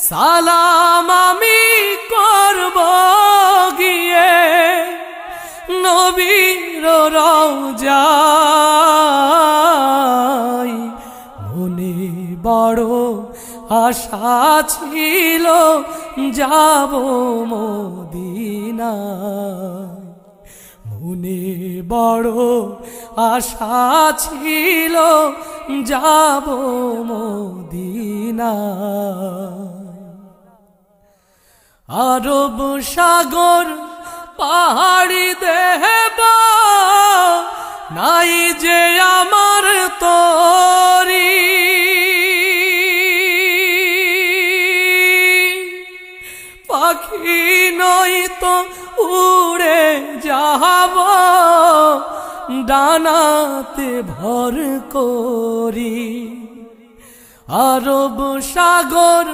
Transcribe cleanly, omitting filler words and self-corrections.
সালাম আমি করব গিয়ে নবীর রওজায়। মনে বড় আশা ছিল যাব মদিনায়। মনে বড় আশা ছিল যাব মদিনায়। আরব সাগর পাহাড়ি দেব নাই যে আমার তরি। পাখি নই তো উড়ে যাব ডানাতে ভর করি। আরব সাগর